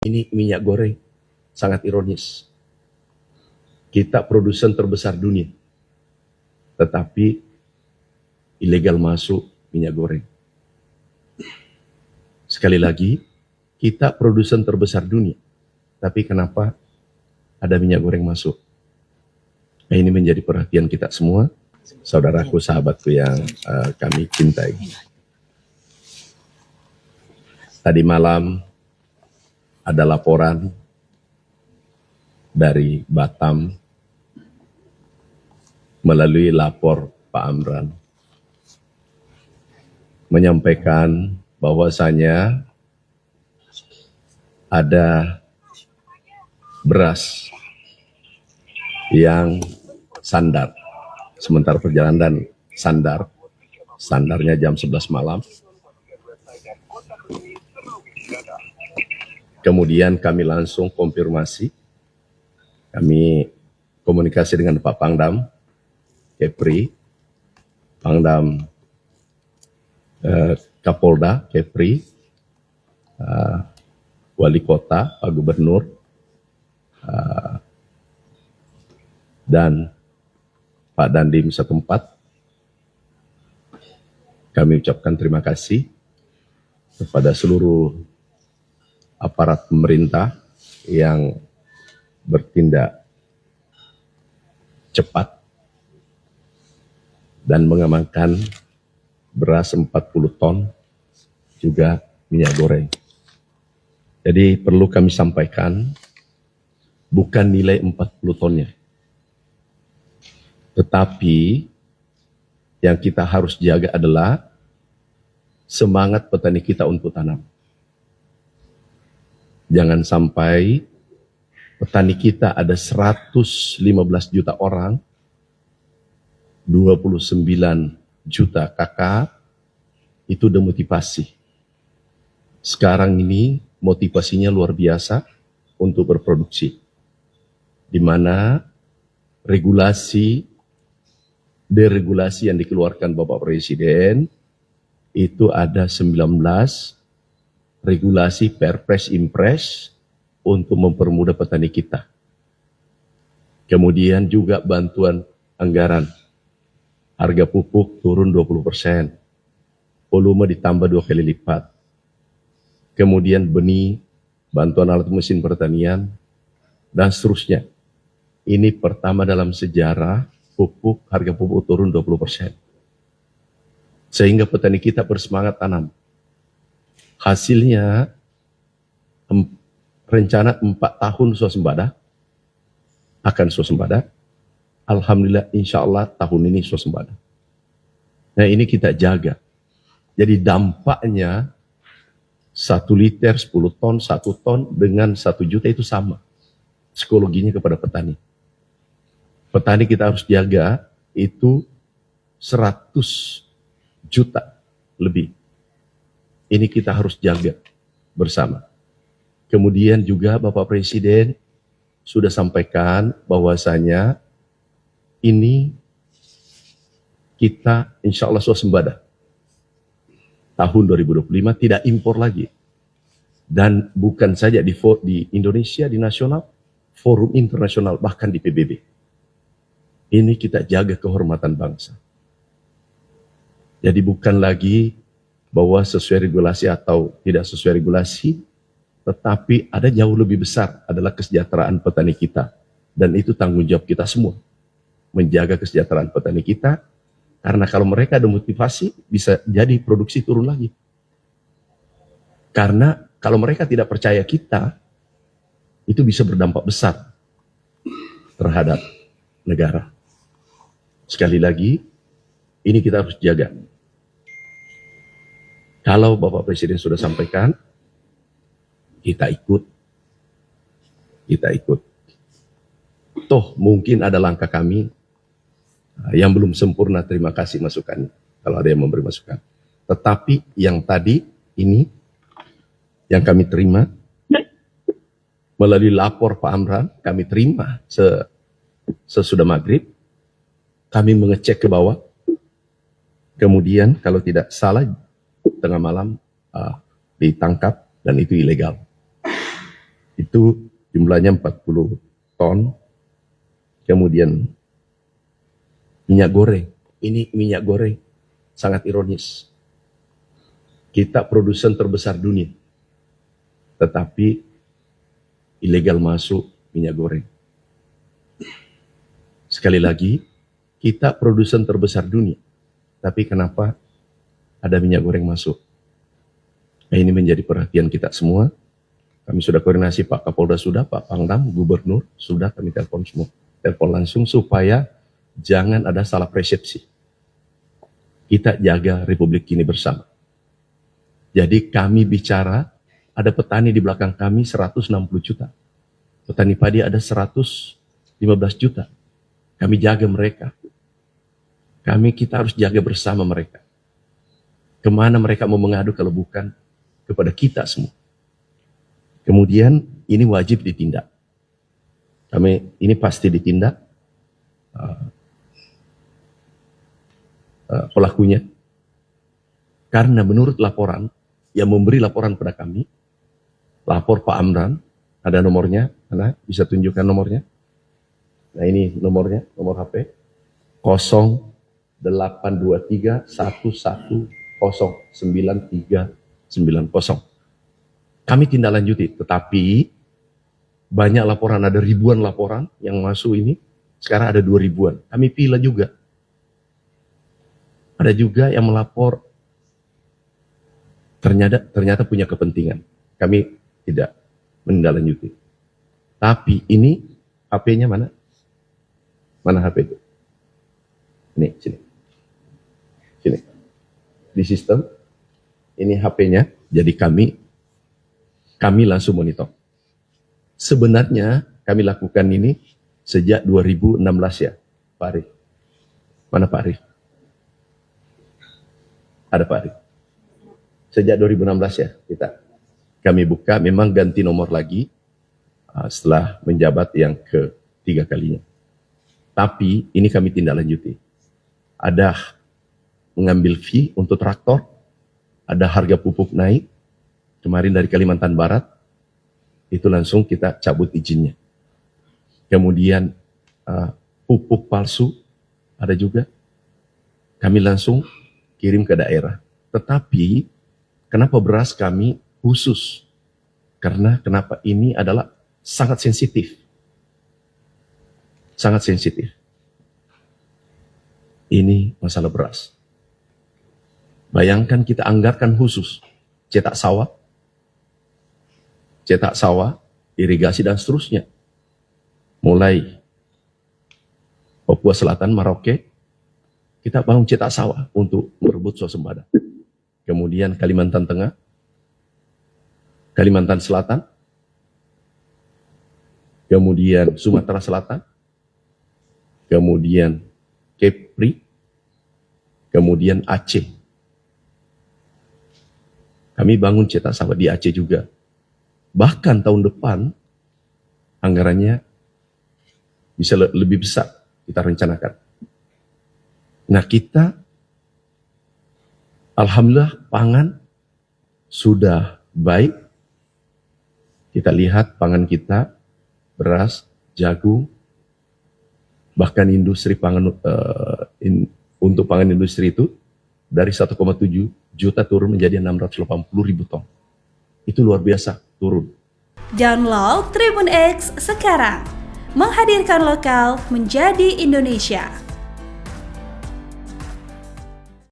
Ini minyak goreng, sangat ironis. Kita produsen terbesar dunia, tetapi ilegal masuk minyak goreng. Sekali lagi, kita produsen terbesar dunia, tapi kenapa ada minyak goreng masuk? Nah, ini menjadi perhatian kita semua, saudaraku, sahabatku yang kami cintai. Tadi malam ada laporan dari Batam melalui lapor Pak Amran menyampaikan bahwasanya ada beras yang sandar, sementara perjalanan sandarnya jam 11 malam. Kemudian kami langsung konfirmasi, kami komunikasi dengan Pak Pangdam, Kepri, Pangdam Kapolda, Kepri, Wali Kota, Pak Gubernur, dan Pak Dandim setempat. Kami ucapkan terima kasih kepada seluruh aparat pemerintah yang bertindak cepat dan mengamankan beras 40 ton, juga minyak goreng. Jadi perlu kami sampaikan, bukan nilai 40 tonnya, tetapi yang kita harus jaga adalah semangat petani kita untuk tanam. Jangan sampai petani kita ada 115 juta orang, 29 juta kakak, itu demotivasi. Sekarang ini motivasinya luar biasa untuk berproduksi, di mana deregulasi yang dikeluarkan Bapak Presiden itu ada 19 regulasi Perpres Impres untuk mempermudah petani kita. Kemudian juga bantuan anggaran, harga pupuk turun 20%, volume ditambah 2 kali lipat. Kemudian benih, bantuan alat mesin pertanian, dan seterusnya. Ini pertama dalam sejarah harga pupuk turun 20%. Sehingga petani kita bersemangat tanam. Hasilnya rencana 4 tahun swasembada, akan swasembada. Alhamdulillah, insya Allah tahun ini swasembada. Nah, ini kita jaga. Jadi dampaknya 1 liter, 10 ton, 1 ton dengan 1 juta itu sama. Psikologinya kepada petani. Petani kita harus jaga itu 100 juta lebih. Ini kita harus jaga bersama. Kemudian juga Bapak Presiden sudah sampaikan bahwasanya ini kita insya Allah swasembada. Tahun 2025 tidak impor lagi. Dan bukan saja di Indonesia, di nasional, forum internasional, bahkan di PBB. Ini kita jaga kehormatan bangsa. Jadi bukan lagi bahwa sesuai regulasi atau tidak sesuai regulasi, tetapi ada jauh lebih besar adalah kesejahteraan petani kita. Dan itu tanggung jawab kita semua. Menjaga kesejahteraan petani kita, karena kalau mereka ada motivasi, bisa jadi produksi turun lagi. Karena kalau mereka tidak percaya kita, itu bisa berdampak besar terhadap negara. Sekali lagi, ini kita harus jaga. Kalau Bapak Presiden sudah sampaikan, kita ikut. Toh mungkin ada langkah kami yang belum sempurna, terima kasih masukan kalau ada yang memberi masukan. Tetapi yang tadi ini yang kami terima melalui lapor Pak Amran, kami terima sesudah maghrib, kami mengecek ke bawah. Kemudian kalau tidak salah tengah malam ditangkap dan itu ilegal. Itu jumlahnya 40 ton. Kemudian minyak goreng. Ini minyak goreng sangat ironis. Kita produsen terbesar dunia, tetapi ilegal masuk minyak goreng. Sekali lagi, kita produsen terbesar dunia, tapi kenapa ada minyak goreng masuk? Nah, ini menjadi perhatian kita semua. Kami sudah koordinasi, Pak Kapolda sudah, Pak Pangdam, Gubernur sudah, kami telepon semua. Telepon langsung supaya jangan ada salah persepsi. Kita jaga Republik ini bersama. Jadi kami bicara, ada petani di belakang kami 160 juta. Petani padi ada 115 juta. Kami jaga mereka. Kita harus jaga bersama mereka. Kemana mereka mau mengadu kalau bukan kepada kita semua. Kemudian ini wajib ditindak. Ini pasti ditindak pelakunya. Karena menurut laporan, yang memberi laporan pada kami, lapor Pak Amran, ada nomornya, Anda bisa tunjukkan nomornya. Nah ini nomornya, nomor HP, 0823 11093990. Kami tindak lanjuti, tetapi banyak laporan, ada ribuan laporan yang masuk ini, sekarang ada 2000-an. Kami pilih juga. Ada juga yang melapor, ternyata punya kepentingan. Kami tidak menindaklanjuti. Tapi ini HP-nya mana? Mana HP itu? Ini, sini. Sini. Di sistem, ini HP-nya, jadi kami langsung monitor. Sebenarnya kami lakukan ini sejak 2016 ya, Pak Arif. Mana Pak Arif? Ada Pak Arif. Sejak 2016 ya kami buka, memang ganti nomor lagi setelah menjabat yang ketiga kalinya. Tapi ini kami tindak lanjuti. Ada mengambil fee untuk traktor, ada harga pupuk naik, kemarin dari Kalimantan Barat, itu langsung kita cabut izinnya. Kemudian pupuk palsu, ada juga, kami langsung kirim ke daerah. Tetapi kenapa beras kami khusus? Karena kenapa ini adalah sangat sensitif. Sangat sensitif. Ini masalah beras. Bayangkan kita anggarkan khusus cetak sawah, irigasi dan seterusnya. Mulai Papua Selatan, Merauke, kita bangun cetak sawah untuk merebut swasembada. Kemudian Kalimantan Tengah, Kalimantan Selatan, kemudian Sumatera Selatan, kemudian Kepri, kemudian Aceh. Kami bangun cetak sawah di Aceh juga. Bahkan tahun depan anggarannya bisa lebih besar kita rencanakan. Nah kita alhamdulillah pangan sudah baik. Kita lihat pangan kita, beras, jagung, bahkan industri pangan untuk pangan industri itu dari 1,7 juta turun menjadi 680.000 ton. Itu luar biasa turun. Download Tribun X sekarang, menghadirkan lokal menjadi Indonesia.